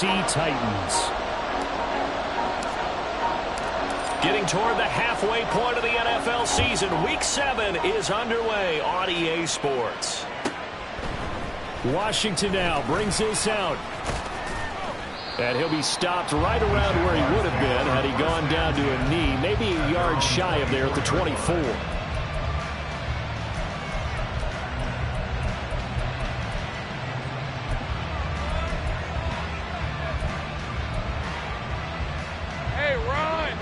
Tennessee Titans. Getting toward the halfway point of the NFL season. Week 7 is underway on EA Sports. Washington now brings this out. And he'll be stopped right around where he would have been had he gone down to a knee, maybe a yard shy of there at the 24. Hey, run!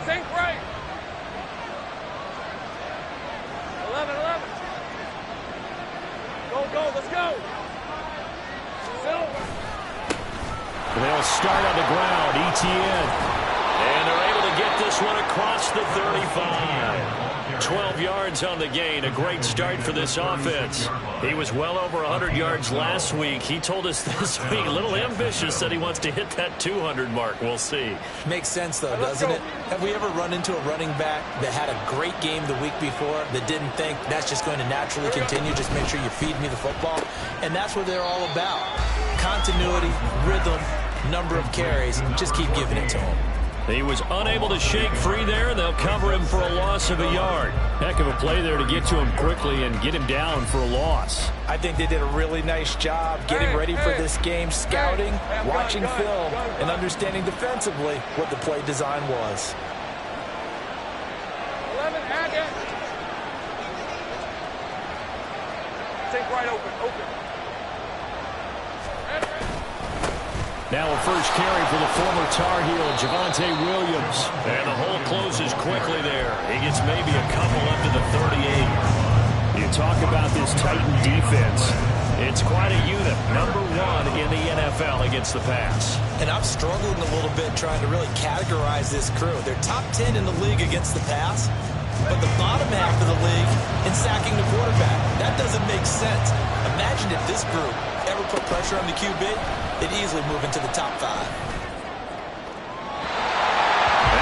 Think right! 11. Go, let's go! Silver! They'll start on the ground, ETN. And they're able to get this one across the 35. 12 yards on the gain. A great start for this offense. He was well over 100 yards last week. He told us this week, a little ambitious, said he wants to hit that 200 mark. We'll see. Makes sense, though, doesn't it? Have we ever run into a running back that had a great game the week before that didn't think that's just going to naturally continue? Just make sure you feed me the football. And that's what they're all about. Continuity, rhythm, number of carries. Just keep giving it to him. He was unable to shake free there. They'll cover him for a loss of a yard. Heck of a play there to get to him quickly and get him down for a loss. I think they did a really nice job getting ready for this game, scouting, watching film, and understanding defensively what the play design was. 11, add it. Think right open. Now a first carry for the former Tar Heel, Javonte Williams. And the hole closes quickly there. He gets maybe a couple up to the 38. You talk about this Titan defense. It's quite a unit. Number 1 in the NFL against the pass. And I'm struggling a little bit trying to really categorize this crew. They're top 10 in the league against the pass, but the bottom half of the league in sacking the quarterback. That doesn't make sense. Imagine if this group ever put pressure on the QB, they'd easily move into the top 5. Now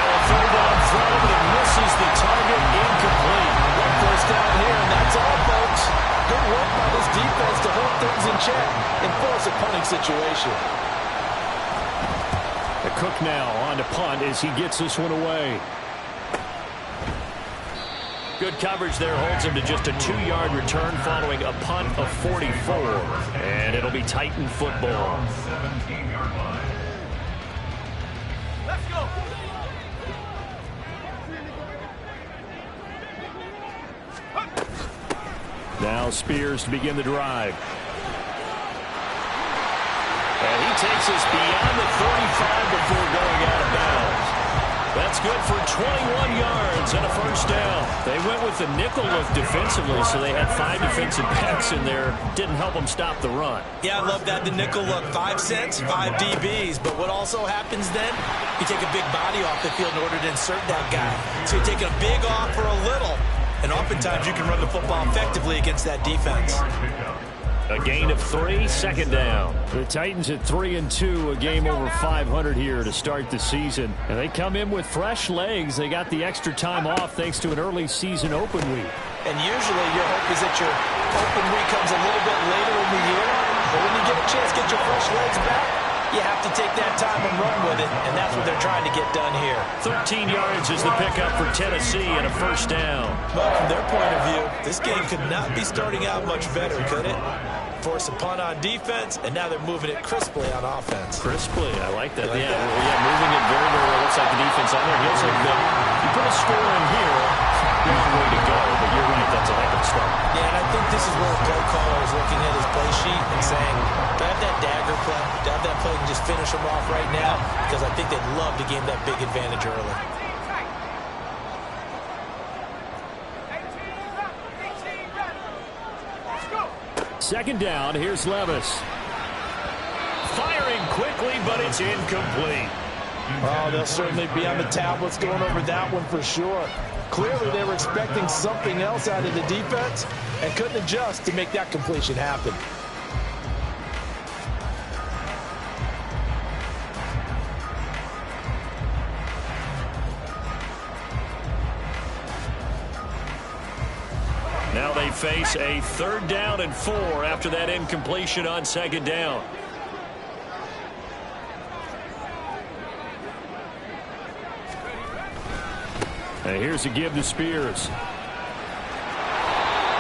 a third down throw, but it misses the target, incomplete. One first down here, and that's all, folks. Good work by this defense to hold things in check and force a punting situation. The Cook now on to punt as he gets this one away. Good coverage there holds him to just a 2-yard return following a punt of 44. And it'll be Titan football. Let's go! Now Spears to begin the drive. And he takes us beyond the 35 before going out of bounds. That's good for 21 yards and a first down. They went with the nickel look defensively, so they had 5 defensive backs in there. Didn't help them stop the run. Yeah, I love that, the nickel look. 5 cents, 5 DBs. But what also happens then, you take a big body off the field in order to insert that guy. So you're taking a big off for a little. And oftentimes you can run the football effectively against that defense. A gain of 3, second down. The Titans at 3-2, a game over 500 here to start the season. And they come in with fresh legs. They got the extra time off thanks to an early season open week. And usually your hope is that your open week comes a little bit later in the year. But when you get a chance to get your fresh legs back, you have to take that time and run with it. And that's what they're trying to get done here. 13 yards is the pickup for Tennessee and a first down. Well, from their point of view, this game could not be starting out much better, could it? Force a punt on defense, and now they're moving it crisply on offense. Crisply, I like that. Yeah, moving it very, very well. Looks like the defense on their heels have been. You put a score in here, long way to go, but you're right, that's a heck of a start. Yeah, and I think this is where a play caller is looking at his play sheet and saying, do I have that dagger play? Do I have that play and just finish them off right now? Because I think they'd love to gain that big advantage early. Second down, here's Levis. Firing quickly, but it's incomplete. Oh, they'll certainly be on the tablets going over that one for sure. Clearly, they were expecting something else out of the defense and couldn't adjust to make that completion happen. Now they face a 3rd down and 4 after that incompletion on 2nd down. And here's a give to Spears.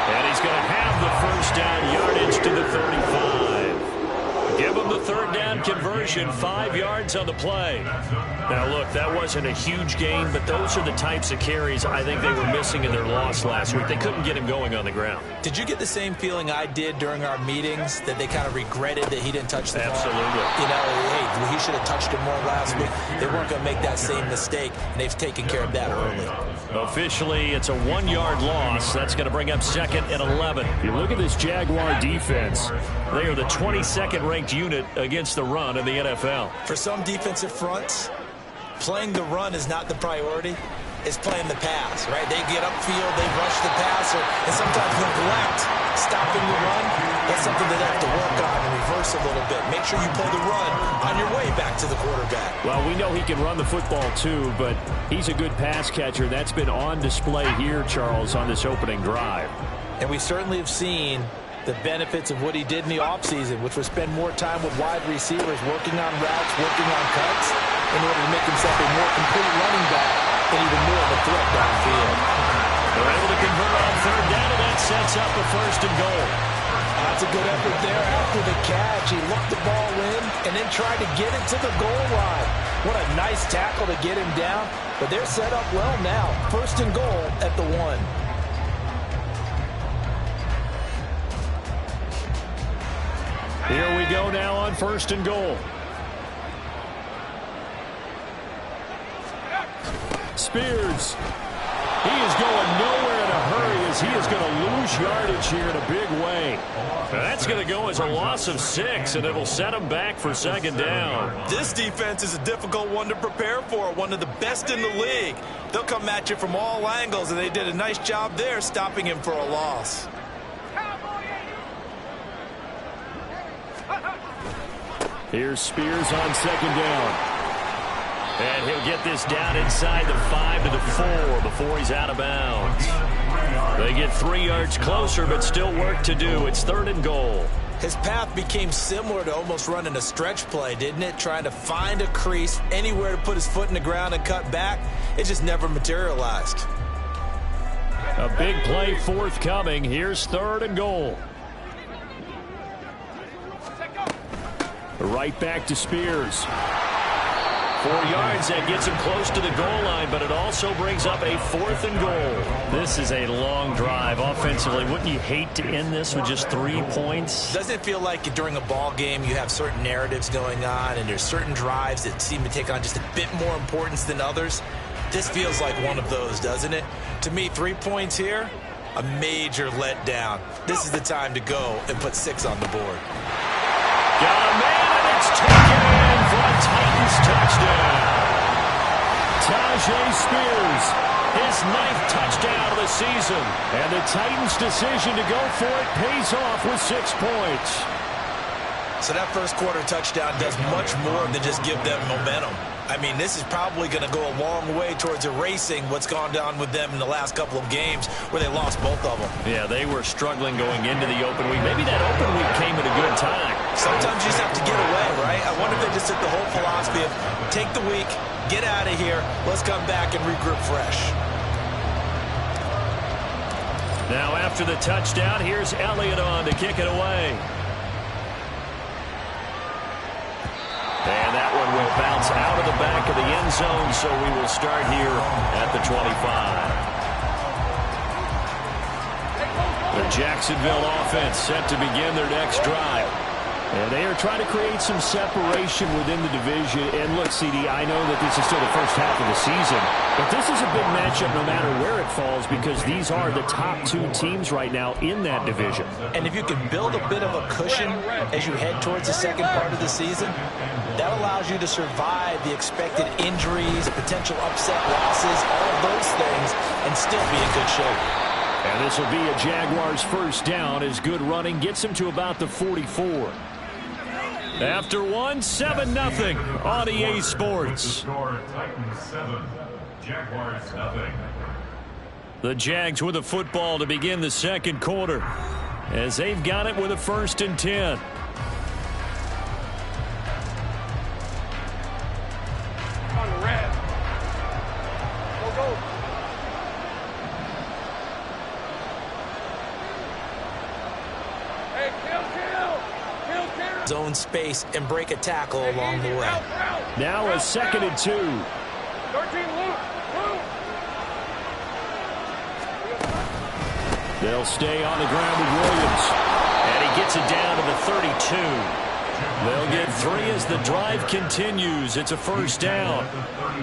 And he's going to have the first down, yardage to the 35. Give him the third down conversion, 5 yards on the play. Now, look, that wasn't a huge gain, but those are the types of carries I think they were missing in their loss last week. They couldn't get him going on the ground. Did you get the same feeling I did during our meetings, that they kind of regretted that he didn't touch the ball? Absolutely. You know, hey, he should have touched it more last week. They weren't going to make that same mistake, and they've taken care of that early. Officially, it's a 1-yard loss. That's going to bring up 2nd and 11. You look at this Jaguar defense. They are the 22nd ranked unit against the run in the NFL. For some defensive fronts, playing the run is not the priority. It's playing the pass, right? They get upfield, they rush the passer, and sometimes neglect stopping the run. That's something that they have to work on and reverse a little bit. Make sure you play the run on your way back to the quarterback. Well, we know he can run the football too, but he's a good pass catcher. That's been on display here, Charles, on this opening drive. And we certainly have seen the benefits of what he did in the offseason, which was spend more time with wide receivers, working on routes, working on cuts, in order to make himself a more complete running back and even more of a threat downfield. They're able to convert on third down, and that sets up a 1st and goal. That's a good effort there after the catch. He looked the ball in and then tried to get it to the goal line. What a nice tackle to get him down, but they're set up well now. 1st and goal at the 1. Here we go now on 1st and goal. Spears. He is going nowhere in a hurry as he is going to lose yardage here in a big way. That's going to go as a loss of 6, and it'll set him back for 2nd down. This defense is a difficult one to prepare for, one of the best in the league. They'll come at you from all angles, and they did a nice job there stopping him for a loss. Here's Spears on 2nd down. And he'll get this down inside the 5 to the 4 before he's out of bounds. They get 3 yards closer, but still work to do. It's 3rd and goal. His path became similar to almost running a stretch play, didn't it? Trying to find a crease, anywhere to put his foot in the ground and cut back. It just never materialized. A big play forthcoming. Here's 3rd and goal. Right back to Spears. 4 yards, that gets him close to the goal line, but it also brings up a 4th and goal. This is a long drive offensively. Wouldn't you hate to end this with just 3 points? Doesn't it feel like during a ball game you have certain narratives going on and there's certain drives that seem to take on just a bit more importance than others? This feels like one of those, doesn't it? To me, 3 points here, a major letdown. This is the time to go and put 6 on the board. Got a man, and it's taken in for a Titans touchdown. Tajay Spears, His 9th touchdown of the season. and the Titans' decision to go for it pays off with 6 points. So that first quarter touchdown does much more than just give them momentum. I mean, this is probably going to go a long way towards erasing what's gone down with them in the last couple of games where they lost both of them. Yeah, they were struggling going into the open week. Maybe that open week came at a good time. Sometimes you just have to get away, right? I wonder if they just took the whole philosophy of take the week, get out of here, let's come back and regroup fresh. Now after the touchdown, here's Elliott on to kick it away. And that one will bounce out of the back of the end zone, so we will start here at the 25. The Jacksonville offense set to begin their next drive. And they are trying to create some separation within the division. And look, CD, I know that this is still the first half of the season, but this is a big matchup no matter where it falls because these are the top 2 teams right now in that division. And if you can build a bit of a cushion as you head towards the second part of the season, that allows you to survive the expected injuries, potential upset losses, all of those things, and still be in good shape. And this will be a Jaguars first down as good running gets them to about the 44. After 1, 7-0 on EA Sports. The Jags with the football to begin the second quarter as they've got it with a 1st and 10. On the red. Go, go. zone space and break a tackle along the way. Now a 2nd and 2. 13 loose. They'll stay on the ground with Williams. And he gets it down to the 32. They'll get 3 as the drive continues. It's a 1st down.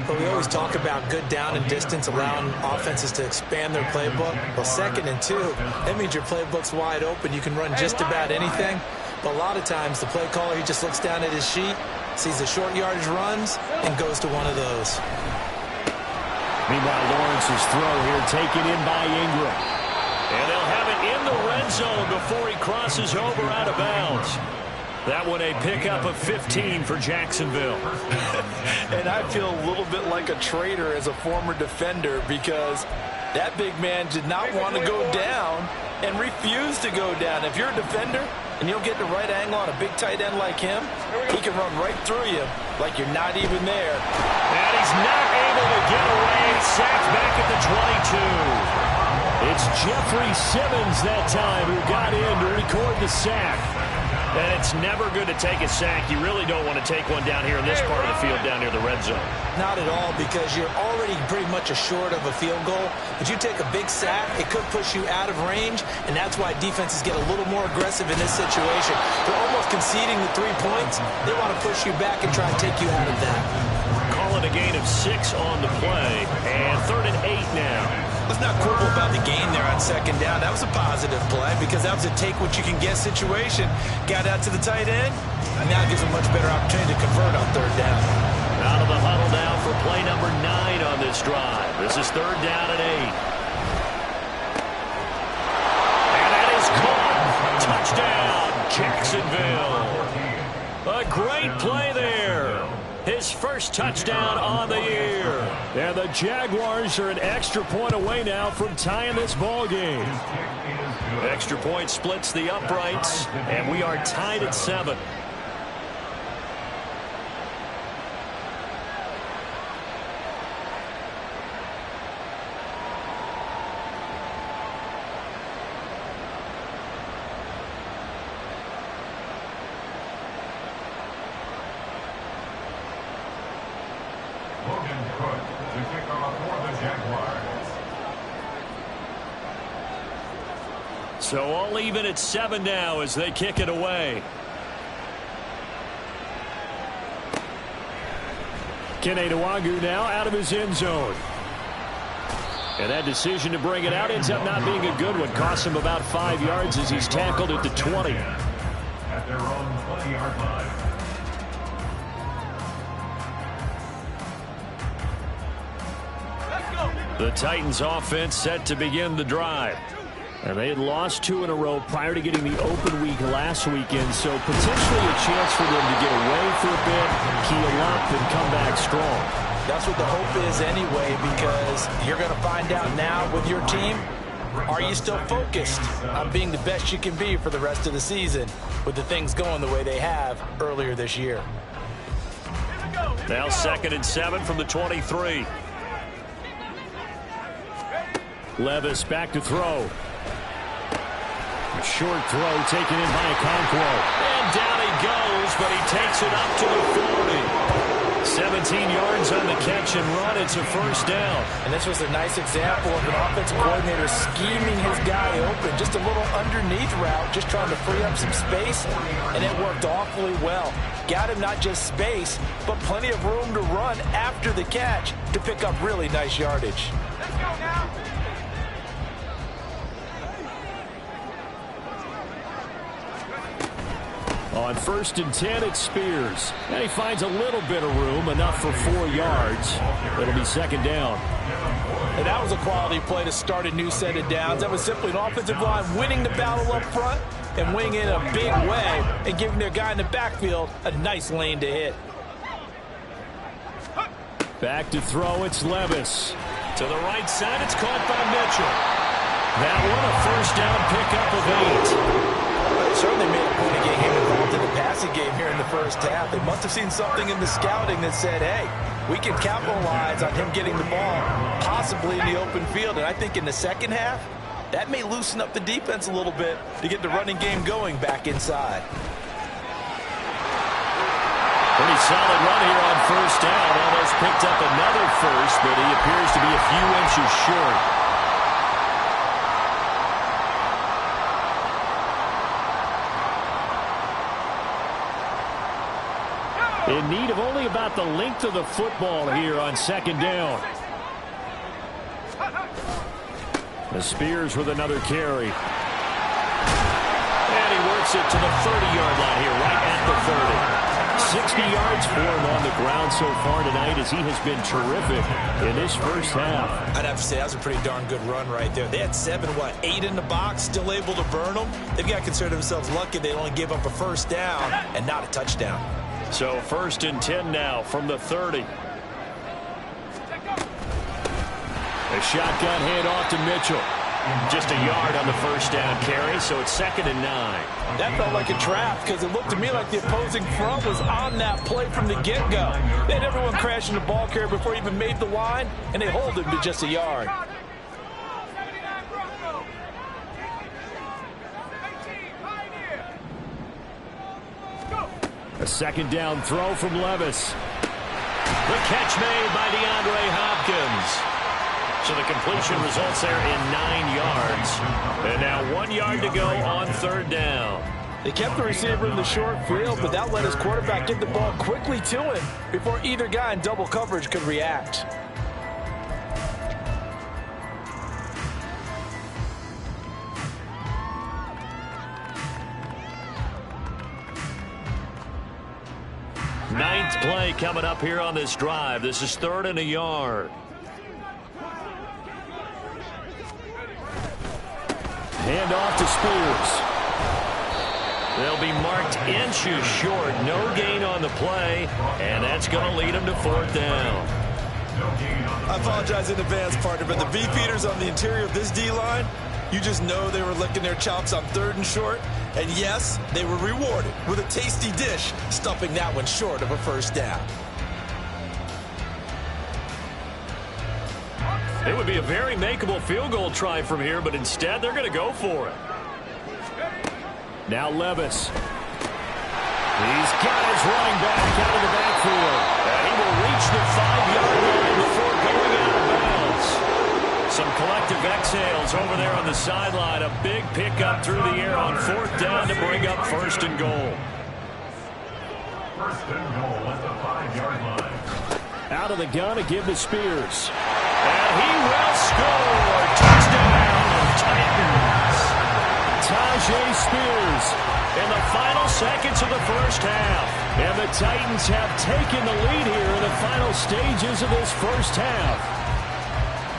But we always talk about good down and distance, allowing offenses to expand their playbook. Well, 2nd and 2, that means your playbook's wide open. You can run just about anything. But a lot of times, the play caller, he just looks down at his sheet, sees the short yardage runs, and goes to one of those. Meanwhile, Lawrence's throw here taken in by Ingram. And they'll have it in the red zone before he crosses over out of bounds. That one a pickup of 15 for Jacksonville. And I feel a little bit like a traitor as a former defender because that big man did not want to go down and refused to go down. If you're a defender and you'll get the right angle on a big tight end like him, he can run right through you like you're not even there. And he's not able to get away. Sacked back at the 22. It's Jeffrey Simmons that time who got in to record the sack. And it's never good to take a sack. You really don't want to take one down here in this part of the field, down near the red zone. Not at all, because you're already pretty much assured of a field goal. But you take a big sack, it could push you out of range, and that's why defenses get a little more aggressive in this situation. They're almost conceding the 3 points. They want to push you back and try and take you out of that. Call it a gain of 6 on the play, and 3rd and 8 now. Let's not quibble about the gain there on 2nd down. That was a positive play because that was a take-what-you-can-get situation. Got out to the tight end, and now gives a much better opportunity to convert on 3rd down. Out of the huddle now for play number 9 on this drive. This is 3rd down and 8. And that is caught. Touchdown, Jacksonville. A great play there. His first touchdown on the year. And the Jaguars are an extra point away now from tying this ball game. Extra point splits the uprights, and we are tied at 7. So all even at 7 now as they kick it away. Kene Nwangwu now out of his end zone. And that decision to bring it out ends up not being a good one. Costs him about 5 yards as he's tackled at the 20. At their own 20-yard line. The Titans offense set to begin the drive. And they had lost 2 in a row prior to getting the open week last weekend, so potentially a chance for them to get away for a bit, keel up, and come back strong. That's what the hope is anyway, because you're going to find out now with your team, are you still focused on being the best you can be for the rest of the season with the things going the way they have earlier this year? Now 2nd and 7 from the 23. Levis back to throw. A short throw taken in by Okonkwo. And down he goes, but he takes it up to the 40. 17 yards on the catch and run. It's a 1st down. And this was a nice example of an offensive coordinator scheming his guy open. Just a little underneath route, just trying to free up some space, and it worked awfully well. Got him not just space, but plenty of room to run after the catch to pick up really nice yardage. Let's go now. On 1st and 10, it's Spears. And he finds a little bit of room, enough for 4 yards. It'll be 2nd down. And that was a quality play to start a new set of downs. That was simply an offensive line winning the battle up front and winning in a big way and giving their guy in the backfield a nice lane to hit. Back to throw, it's Levis. To the right side, it's caught by Mitchell. That one, a 1st down pickup of 8. They certainly made a point of getting him involved in the passing game here in the 1st half. They must have seen something in the scouting that said, hey, we can capitalize on him getting the ball, possibly in the open field. And I think in the 2nd half, that may loosen up the defense a little bit to get the running game going back inside. solid run here on first down. Almost picked up another first, but he appears to be a few inches short. In need of only about the length of the football here on second down. The Spears with another carry. And he works it to the 30-yard line here, right at the 30. 60 yards for him on the ground so far tonight as he has been terrific in this first half. I'd have to say that was a pretty darn good run right there. They had 8 in the box, still able to burn them. They've got to consider themselves lucky they only gave up a first down and not a touchdown. So 1st and 10 now from the 30. A shotgun handoff to Mitchell. Just a yard on the first down carry, so it's 2nd and 9. That felt like a trap because it looked to me like the opposing front was on that play from the get-go. They had everyone crashing the ball carrier before he even made the line, and they hold him to just a yard. A 2nd down throw from Levis. The catch made by DeAndre Hopkins. So the completion results there in 9 yards. And now 1 yard to go on 3rd down. They kept the receiver in the short field, but that let his quarterback get the ball quickly to him before either guy in double coverage could react. Ninth play coming up here on this drive. This is 3rd and a yard. Hand off to Spears. They'll be marked inches short. No gain on the play, and that's going to lead them to 4th down. I apologize in advance, partner, but the beefeaters on the interior of this D-line, you just know they were licking their chops on 3rd and short. And yes, they were rewarded with a tasty dish, stuffing that one short of a first down. It would be a very makeable field goal try from here, but instead they're going to go for it. Now Levis. He's got his running back out of the backfield. And he will reach the 5-yard line before going out of bounds. Some collective exhales over there on the sideline. A big pickup through the air on 4th down to bring up 1st and goal. 1st and goal at the 5-yard line. Out of the gun to give to Spears. And he will score. Touchdown, Titans. Tajay Spears in the final seconds of the first half. And the Titans have taken the lead here in the final stages of this first half.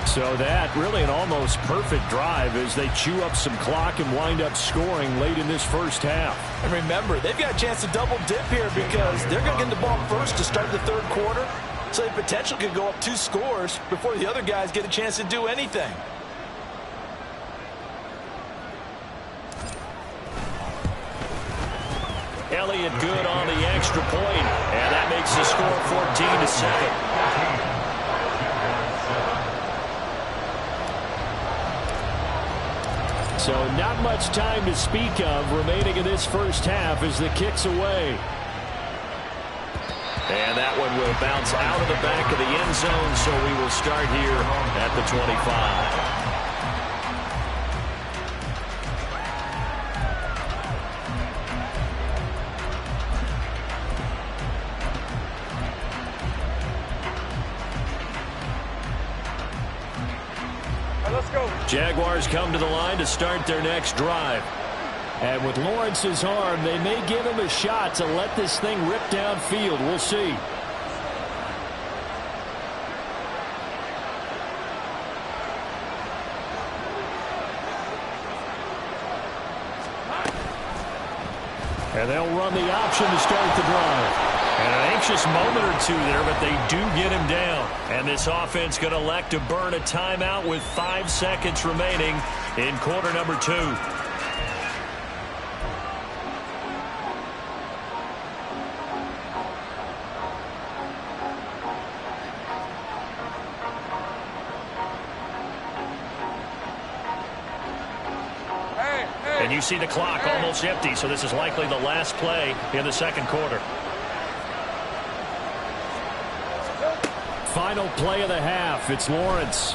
So that really an almost perfect drive as they chew up some clock and wind up scoring late in this first half. And remember, they've got a chance to double dip here because they're going to get the ball first to start the 3rd quarter. So the potential could go up 2 scores before the other guys get a chance to do anything. Elliott good on the extra point, and that makes the score 14-7. So not much time to speak of remaining in this first half as the kick's away. And that one will bounce out of the back of the end zone, so we will start here at the 25. Let's go. Jaguars come to the line to start their next drive. And with Lawrence's arm, they may give him a shot to let this thing rip downfield. We'll see. And they'll run the option to start the drive. And an anxious moment or two there, but they do get him down. And this offense going to elect to burn a timeout with 5 seconds remaining in quarter number 2. And you see the clock almost empty, so this is likely the last play in the 2nd quarter. final play of the half. It's Lawrence.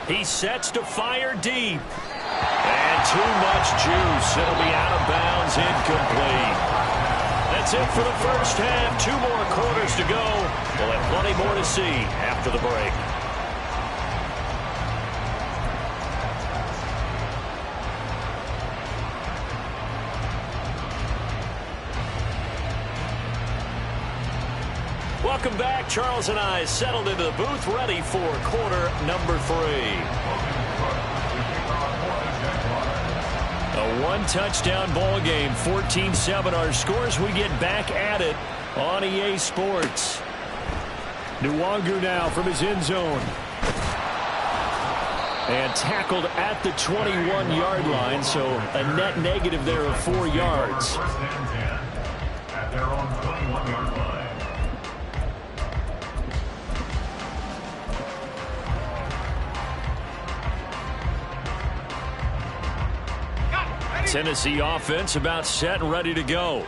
He sets to fire deep. And too much juice. It'll be out of bounds, incomplete. That's it for the first half. 2 more quarters to go. We'll have plenty more to see after the break. Welcome back. Charles and I settled into the booth, ready for quarter number 3. A 1-touchdown ball game, 14-7 our scores. We get back at it on EA Sports. Nwangu now from his end zone. And tackled at the 21-yard line, so a net negative there of 4 yards. At their own 21-yard line. Tennessee offense about set and ready to go.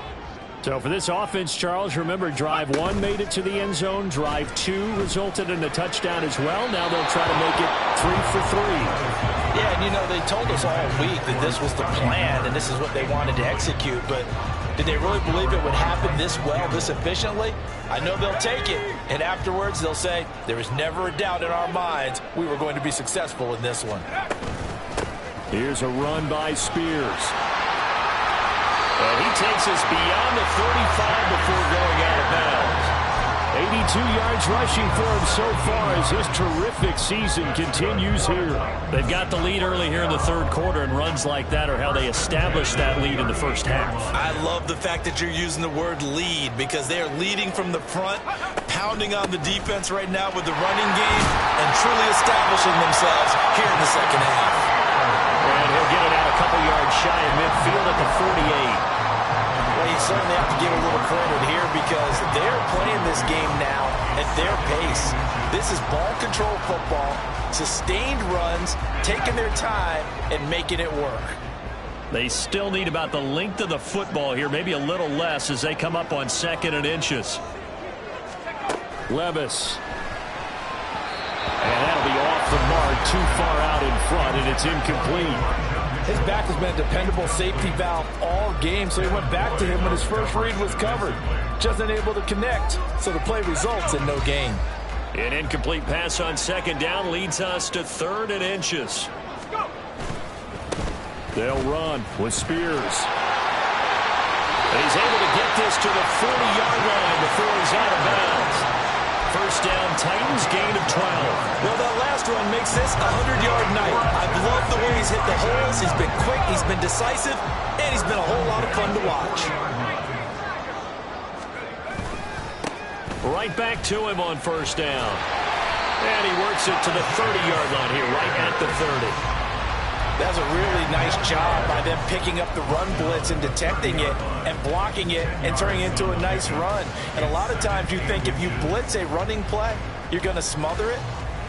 So for this offense, Charles, remember drive 1 made it to the end zone. Drive 2 resulted in a touchdown as well. Now they'll try to make it 3 for 3. Yeah, and you know, they told us all week that this was the plan and this is what they wanted to execute. But did they really believe it would happen this well, this efficiently? I know they'll take it. And afterwards, they'll say, there was never a doubt in our minds we were going to be successful in this one. Here's a run by Spears. And he takes us beyond the 35 before going out of bounds. 82 yards rushing for him so far as his terrific season continues here. They've got the lead early here in the third quarter, and runs like that are how they establish that lead in the first half. I love the fact that you're using the word lead because they are leading from the front, pounding on the defense right now with the running game, and truly establishing themselves here in the second half. And he'll get it out a couple yards shy of midfield at the 48. Well, you certainly have to give a little credit here because they're playing this game now at their pace. This is ball control football, sustained runs, taking their time, and making it work. They still need about the length of the football here, maybe a little less as they come up on 2nd and inches. Levis. And that'll be off the mark, too far out in front, and it's incomplete. His back has been a dependable safety valve all game, so he went back to him when his first read was covered. Just unable to connect, so the play results in no gain. An incomplete pass on 2nd down leads us to 3rd and inches. They'll run with Spears. And he's able to get this to the 40-yard line before he's out of bounds. First down, Titans, gain of 12. Well, that last run makes this a 100-yard night. I've loved the way he's hit the holes. He's been quick, he's been decisive, and he's been a whole lot of fun to watch. Right back to him on first down. And he works it to the 30-yard line here, right at the 30. That's a really nice job by them picking up the run blitz and detecting it and blocking it and turning it into a nice run. And a lot of times you think if you blitz a running play, you're going to smother it.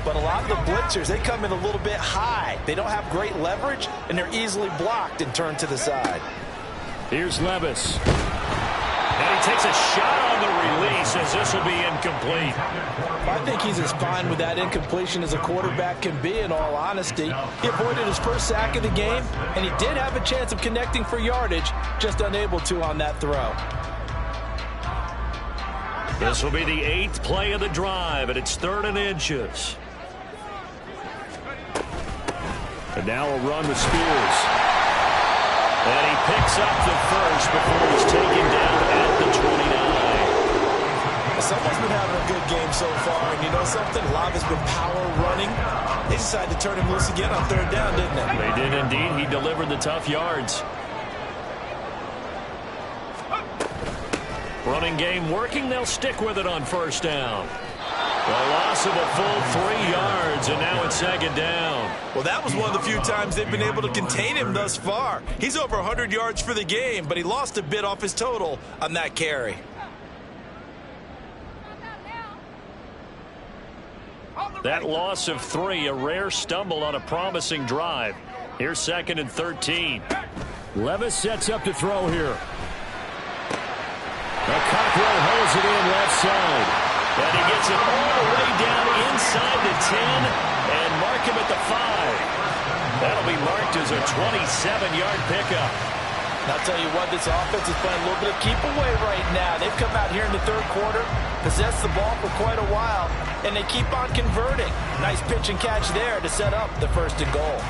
But a lot of the blitzers, they come in a little bit high. They don't have great leverage, and they're easily blocked and turned to the side. Here's Levis. And he takes a shot on the release as this will be incomplete. I think he's as fine with that incompletion as a quarterback can be, in all honesty. He avoided his first sack of the game, and he did have a chance of connecting for yardage, just unable to on that throw. This will be the 8th play of the drive, and it's 3rd and inches. And now a run with Spears. And he picks up the first before he's taken down at the 29. Someone's been having a good game so far, and you know something? A lot has been power running. They decided to turn him loose again on 3rd down, didn't they? They did indeed. He delivered the tough yards. Running game working. They'll stick with it on first down. A loss of a full 3 yards, and now it's 2nd down. Well, that was one of the few times they've been able to contain him thus far. He's over 100 yards for the game, but he lost a bit off his total on that carry. That loss of 3, a rare stumble on a promising drive. Here's 2nd and 13. Levis sets up to throw here. Cockrell holds it in left side. And he gets it all the way down inside the 10 and mark him at the 5. That'll be marked as a 27-yard pickup. And I'll tell you what, this offense is playing a little bit of keep away right now. They've come out here in the third quarter, possessed the ball for quite a while, and they keep on converting. Nice pitch and catch there to set up the 1st and goal.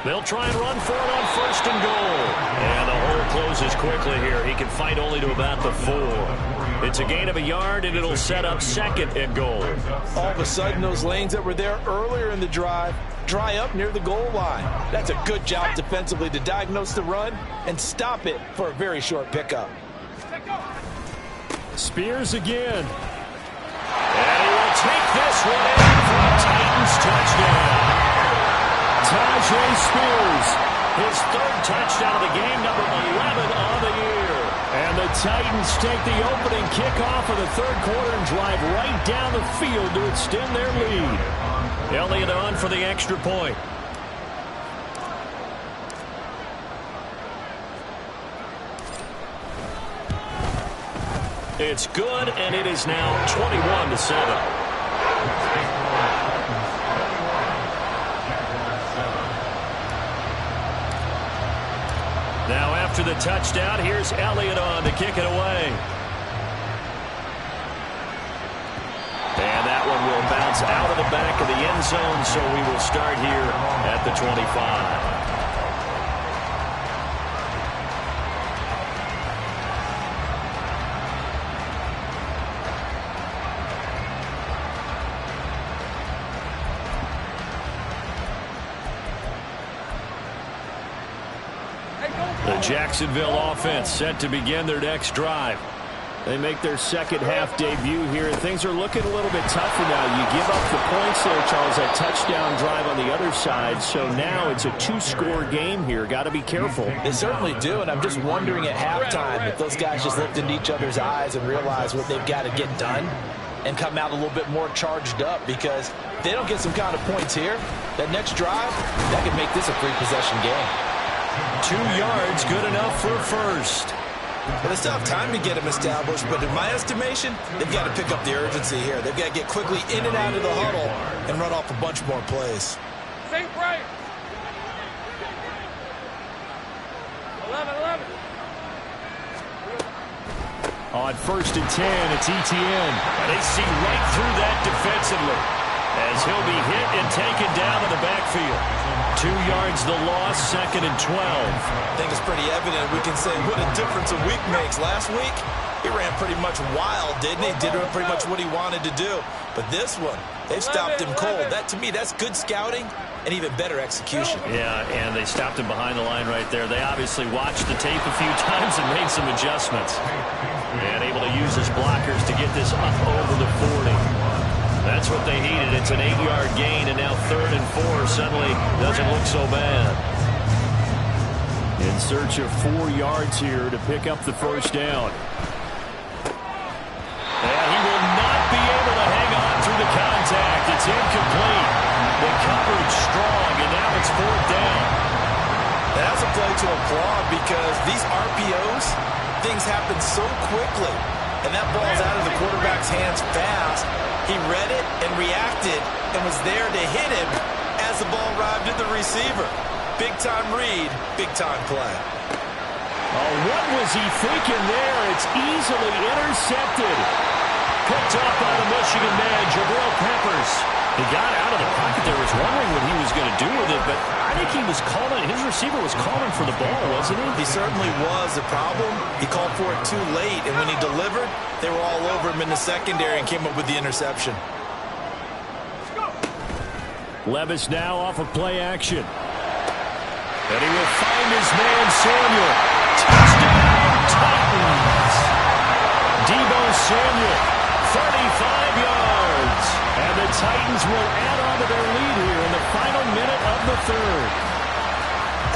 They'll try and run for it on 1st and goal. And the hole closes quickly here. He can fight only to about the 4. It's a gain of a yard, and it'll set up 2nd and goal. All of a sudden, those lanes that were there earlier in the drive dry up near the goal line. That's a good job defensively to diagnose the run and stop it for a very short pickup. Spears again. And he will take this one in for a Titans touchdown. Tajay Spears, his 3rd touchdown of the game, number 11 on the year. And the Titans take the opening kickoff of the 3rd quarter and drive right down the field to extend their lead. Elliott on for the extra point. It's good, and it is now 21-7. Now after the touchdown, here's Elliott on to kick it away. And that one will bounce out of the back of the end zone, so we will start here at the 25. The Jacksonville offense set to begin their next drive. They make their 2nd half debut here, and things are looking a little bit tougher now. You give up the points there, Charles, that touchdown drive on the other side, so now it's a 2-score game here. Got to be careful. They certainly do, and I'm just wondering at halftime if those guys just looked into each other's eyes and realized what they've got to get done and come out a little bit more charged up, because if they don't get some kind of points here, that next drive, that could make this a 3-possession game. 2 yards, good enough for a 1st. Well, they still have time to get them established, but in my estimation, they've got to pick up the urgency here. They've got to get quickly in and out of the huddle and run off a bunch more plays. Same right. 11. On 1st and 10, it's Etienne. And they see right through that defensively as he'll be hit and taken down in the backfield. 2 yards the loss, 2nd and 12. I think it's pretty evident. We can say what a difference a week makes. Last week, he ran pretty much wild, didn't he? Did pretty much what he wanted to do. But this one, they've stopped him cold. That, to me, that's good scouting and even better execution. Yeah, and they stopped him behind the line right there. They obviously watched the tape a few times and made some adjustments. And able to use his blockers to get this up over the 40. That's what they needed. It's an 8-yard gain, and now 3rd and 4 suddenly doesn't look so bad. In search of 4 yards here to pick up the 1st down. And he will not be able to hang on through the contact. It's incomplete. The coverage strong, and now it's 4th down. That's a play to applaud, because these RPOs, things happen so quickly. And that ball's out of the quarterback's hands fast. He read it and reacted and was there to hit him as the ball arrived at the receiver. Big-time read, big-time play. Oh, what was he thinking there? It's easily intercepted. Picked up by the Michigan man, Jabril Peppers. He got out of the pocket there, was wondering what he was going to do with it, but I think he was calling, his receiver was calling for the ball, wasn't he? He certainly was. The problem, he called for it too late, and when he delivered, they were all over him in the secondary and came up with the interception. Levis now off of play action. And he will find his man, Samuel. Touchdown, Titans! Deebo Samuel, 35 yards. And the Titans will add on to their lead here in the final minute of the 3rd.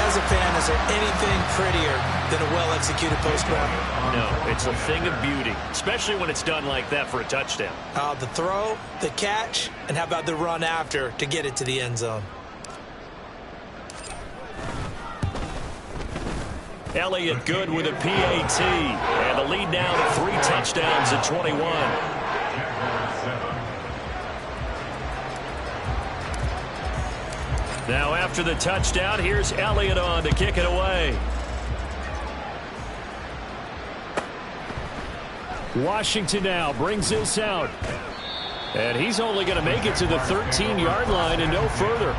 As a fan, is there anything prettier than a well-executed post route? No, it's a thing of beauty, especially when it's done like that for a touchdown. The throw, the catch, and how about the run after to get it to the end zone? Elliott good with a PAT. And the lead now to 3 touchdowns at 21. Now after the touchdown, here's Elliott on to kick it away. Washington now brings this out. And he's only going to make it to the 13-yard line and no further.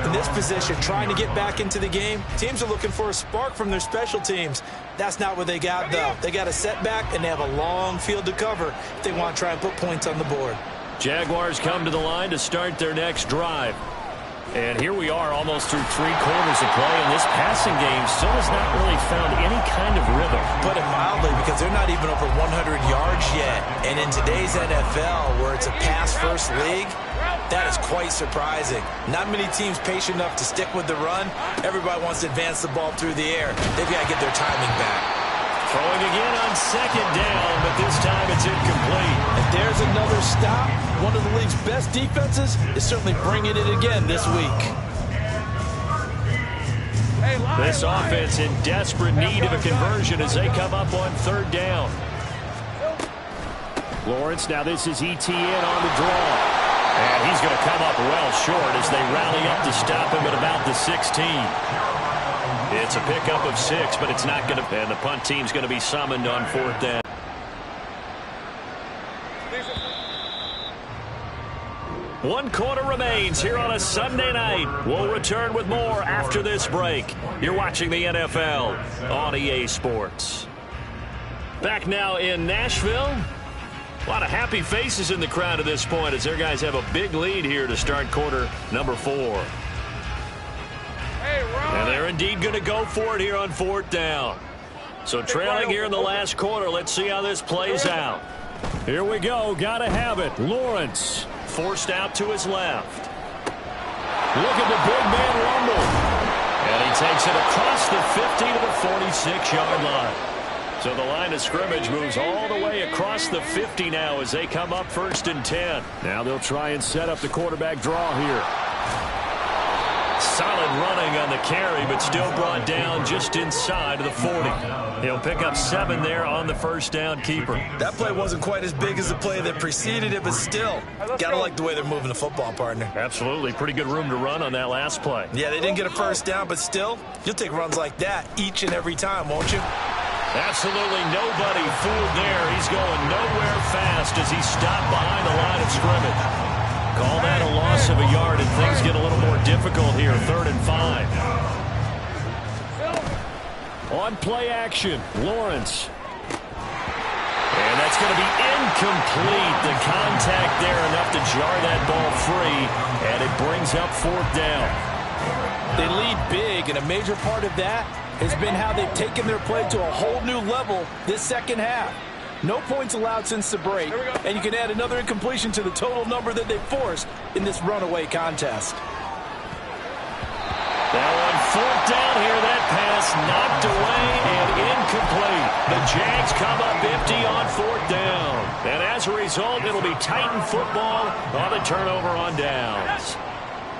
In this position, trying to get back into the game, teams are looking for a spark from their special teams. That's not what they got, though. They got a setback, and they have a long field to cover if they want to try and put points on the board. Jaguars come to the line to start their next drive. And here we are almost through 3 quarters of play, and this passing game still has not really found any kind of rhythm. Put it mildly, because they're not even over 100 yards yet. And in today's NFL, where it's a pass-first league, that is quite surprising. Not many teams patient enough to stick with the run. Everybody wants to advance the ball through the air. They've got to get their timing back. Throwing again on 2nd down, but this time it's incomplete. And there's another stop. One of the league's best defenses is certainly bringing it again this week. This offense in desperate need of a conversion as they come up on 3rd down. Lawrence, now this is ETN on the draw. And he's going to come up well short as they rally up to stop him at about the 16. It's a pickup of 6, but it's not going to. And the punt team's going to be summoned on 4th down. One quarter remains here on a Sunday night. We'll return with more after this break. You're watching the NFL on EA Sports. Back now in Nashville. A lot of happy faces in the crowd at this point as their guys have a big lead here to start quarter number 4. And they're indeed going to go for it here on 4th down. So trailing here in the last quarter. Let's see how this plays out. Here we go. Got to have it. Lawrence forced out to his left. Look at the big man rumble. And he takes it across the 50 to the 46-yard line. So the line of scrimmage moves all the way across the 50 now as they come up 1st and 10. Now they'll try and set up the quarterback draw here. Solid running on the carry, but still brought down just inside of the 40. He'll pick up 7 there on the 1st down keeper. That play wasn't quite as big as the play that preceded it, but still, gotta like the way they're moving the football, partner. Absolutely. Pretty good room to run on that last play. Yeah, they didn't get a 1st down, but still, you'll take runs like that each and every time, won't you? Absolutely nobody fooled there. He's going nowhere fast as he stopped behind the line of scrimmage. Call that a loss of a yard, and things get a little more difficult here. 3rd and 5. On play action, Lawrence. And that's going to be incomplete. The contact there enough to jar that ball free, and it brings up 4th down. They lead big, and a major part of that has been how they've taken their play to a whole new level this 2nd half. No points allowed since the break, and you can add another incompletion to the total number that they forced in this runaway contest. Now on 4th down here, that pass knocked away and incomplete. The Jags come up empty on 4th down. And as a result, it'll be Titan football on the turnover on downs.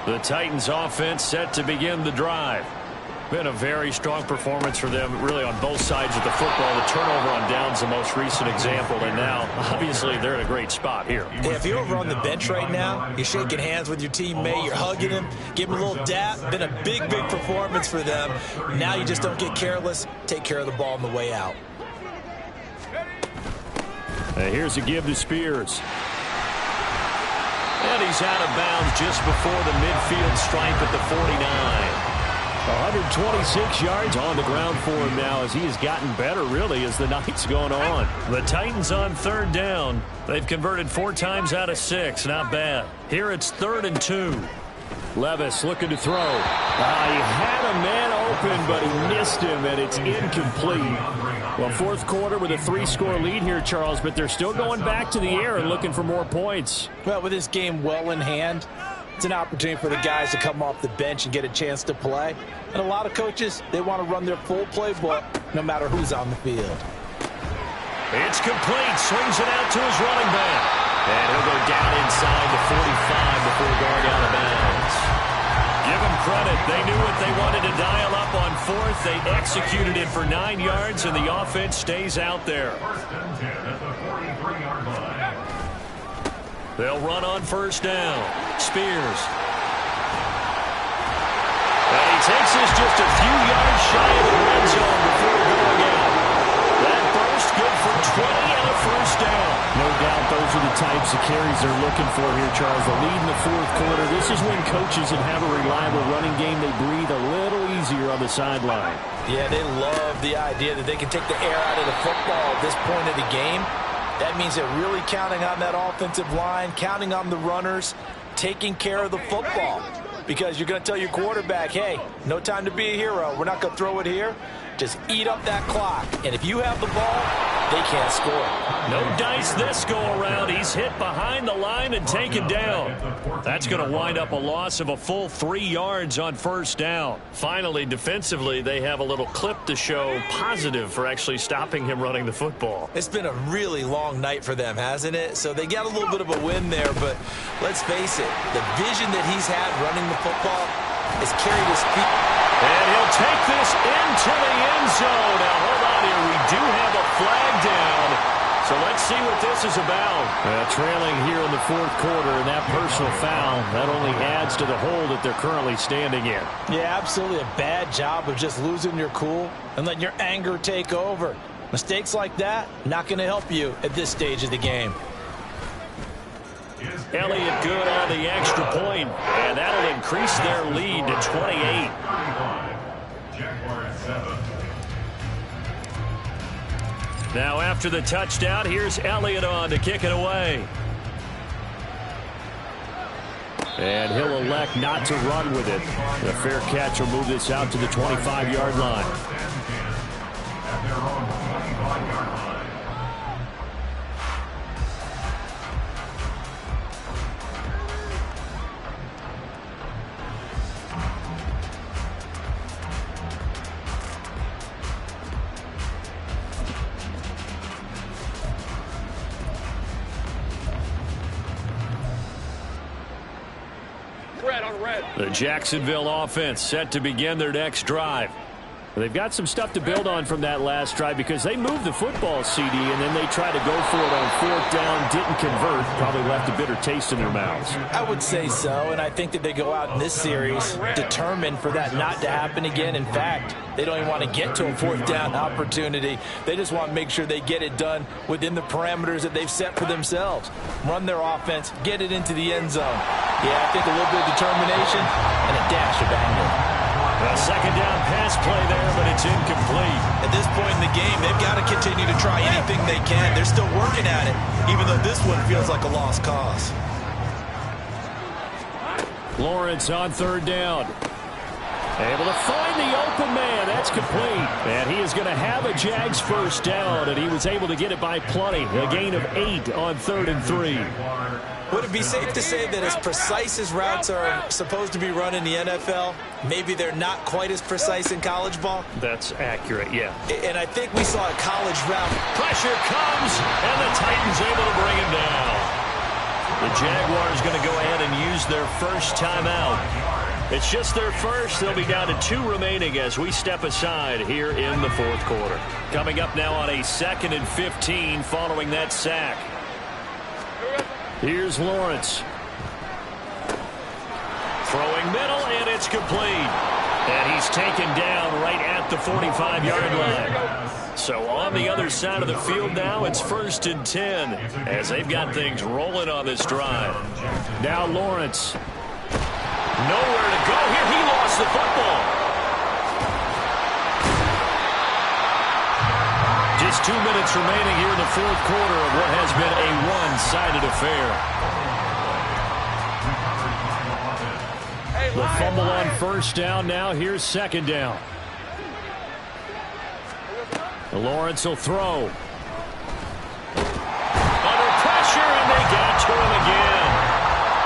The Titans offense set to begin the drive. Been a very strong performance for them, really, on both sides of the football. The turnover on downs, the most recent example, and now, obviously, they're in a great spot here. Yeah, if you're over on the bench right now, you're shaking hands with your teammate, you're hugging him, give him a little dap. Been a big, big performance for them. Now you just don't get careless. Take care of the ball on the way out. Here's a give to Spears. And he's out of bounds just before the midfield stripe at the 49. 126 yards on the ground for him now as he has gotten better, really, as the night's going on. The Titans on 3rd down. They've converted 4 times out of 6. Not bad. Here it's 3rd and 2. Levis looking to throw. He had a man open, but he missed him, and it's incomplete. Well, 4th quarter with a 3-score lead here, Charles, but they're still going back to the air and looking for more points. Well, with this game well in hand, it's an opportunity for the guys to come off the bench and get a chance to play. And a lot of coaches, they want to run their full playbook no matter who's on the field. It's complete. Swings it out to his running back. And he'll go down inside the 45 before going out of bounds. Give them credit. They knew what they wanted to dial up on 4th, They executed it for 9 yards, and the offense stays out there. They'll run on first down. Spears. And he takes this just a few yards shy of the red zone before going out. That burst good for 20 and a first down. No doubt those are the types of carries they're looking for here, Charles. The lead in the fourth quarter. This is when coaches that have a reliable running game, they breathe a little easier on the sideline. Yeah, they love the idea that they can take the air out of the football at this point of the game. That means they're really counting on that offensive line, counting on the runners, taking care of the football. Because you're going to tell your quarterback, hey, no time to be a hero. We're not going to throw it here. Just eat up that clock. And if you have the ball, they can't score. No dice this go-around. He's hit behind the line and taken down. That's going to wind up a loss of a full 3 yards on first down. Finally, defensively, they have a little clip to show positive for actually stopping him running the football. It's been a really long night for them, hasn't it? So they got a little bit of a win there, but let's face it, the vision that he's had running the football has carried his feet. And he'll take this into the end zone. Now, hold on here. We do have a flag down. So let's see what this is about. Trailing here in the fourth quarter, and that personal foul, that only adds to the hole that they're currently standing in. Yeah, absolutely a bad job of just losing your cool and letting your anger take over. Mistakes like that, not going to help you at this stage of the game. Elliott good on the extra point, and that'll increase their lead to 28. Now after the touchdown, here's Elliott on to kick it away. And he'll elect not to run with it. A fair catch will move this out to the 25-yard line. The Jacksonville offense set to begin their next drive. They've got some stuff to build on from that last drive because they moved the football, CD, and then they tried to go for it on fourth down, didn't convert, probably left a bitter taste in their mouths. I would say so, and I think that they go out in this series determined for that not to happen again. In fact, they don't even want to get to a fourth down opportunity. They just want to make sure they get it done within the parameters that they've set for themselves. Run their offense, get it into the end zone. Yeah, I think a little bit of determination and a dash of anger. A second down pass play there, but it's incomplete. At this point in the game, they've got to continue to try anything they can. They're still working at it, even though this one feels like a lost cause. Lawrence on third down. Able to find the open man. That's complete. And he is going to have a Jags first down, and he was able to get it by plenty. A gain of 8 on 3rd and 3. Would it be safe to say that as precise as routes are supposed to be run in the NFL, maybe they're not quite as precise in college ball? That's accurate, yeah. And I think we saw a college route. Pressure comes, and the Titans able to bring him down. The Jaguars going to go ahead and use their first timeout. It's just their first. They'll be down to 2 remaining as we step aside here in the fourth quarter. Coming up now on a 2nd and 15 following that sack. Here's Lawrence. Throwing middle, and it's complete. And he's taken down right at the 45-yard line. So on the other side of the field now, it's 1st and 10 as they've got things rolling on this drive. Now Lawrence. Nowhere to go here. He lost the football. Just 2 minutes remaining here in the fourth quarter of what has been a one-sided affair. The fumble on first down now. Here's second down. Lawrence will throw. Under pressure, and they got to him again.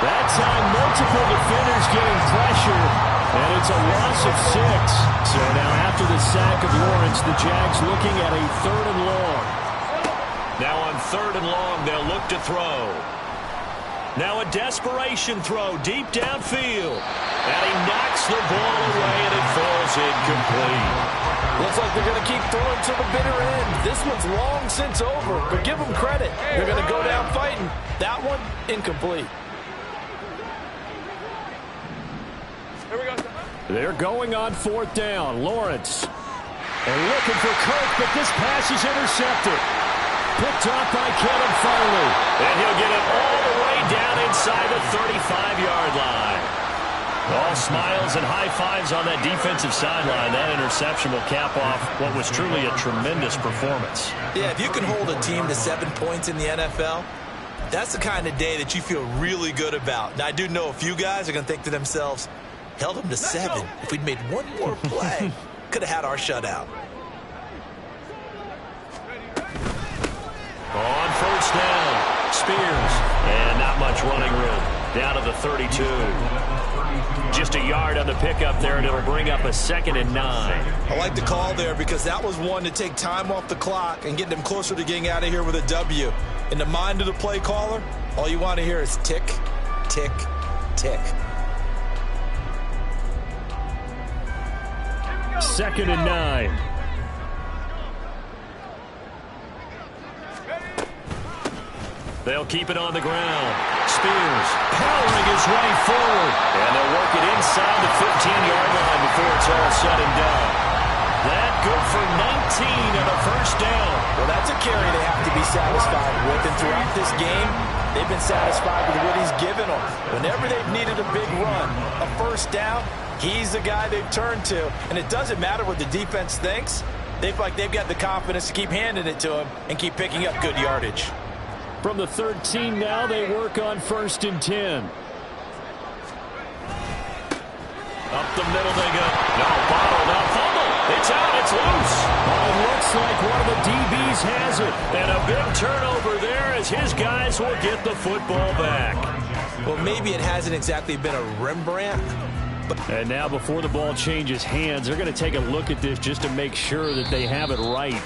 That time, multiple defenders getting pressure, and it's a loss of 6. So now after the sack of Lawrence, the Jags looking at a 3rd and long. Now on 3rd and long, they'll look to throw. Now a desperation throw deep downfield. And he knocks the ball away, and it falls incomplete. Looks like they're going to keep throwing to the bitter end. This one's long since over, but give them credit. They're going to go down fighting. That one, incomplete. Here we go. They're going on fourth down. Lawrence. And looking for Kirk, but this pass is intercepted. Picked off by Kevin Farley. And he'll get it all the way down inside the 35-yard line. All smiles and high fives on that defensive sideline. That interception will cap off what was truly a tremendous performance. Yeah, if you can hold a team to 7 points in the NFL, that's the kind of day that you feel really good about. Now, I do know a few guys are going to think to themselves, held them to 7. If we'd made one more play, could have had our shutout. On first down, Spears. And not much running room. Down to the 32. Just a yard on the pickup there, and it'll bring up a 2nd and 9. I like the call there because that was one to take time off the clock and get them closer to getting out of here with a W. In the mind of the play caller, all you want to hear is tick, tick, tick. 2nd and 9. They'll keep it on the ground. Spears powering his way forward. And they'll work it inside the 15-yard line before it's all said and done. That good for 19 and a first down. Well, that's a carry they have to be satisfied with. And throughout this game, they've been satisfied with what he's given them. Whenever they've needed a big run, a first down, he's the guy they've turned to. And it doesn't matter what the defense thinks. They feel like they've got the confidence to keep handing it to him and keep picking up good yardage. From the 13 now, they work on 1st and 10. Up the middle they go. No, bottled up. Fumble. It's out. It's loose. Well, it looks like one of the DBs has it. And a big turnover there as his guys will get the football back. Well, maybe it hasn't exactly been a Rembrandt. And now before the ball changes hands, they're going to take a look at this just to make sure that they have it right.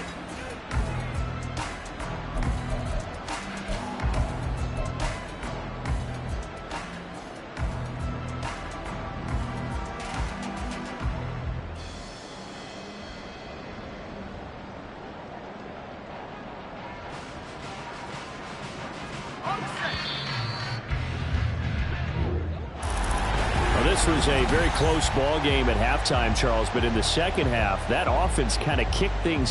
This was a very close ball game at halftime, Charles, but in the second half, that offense kind of kicked things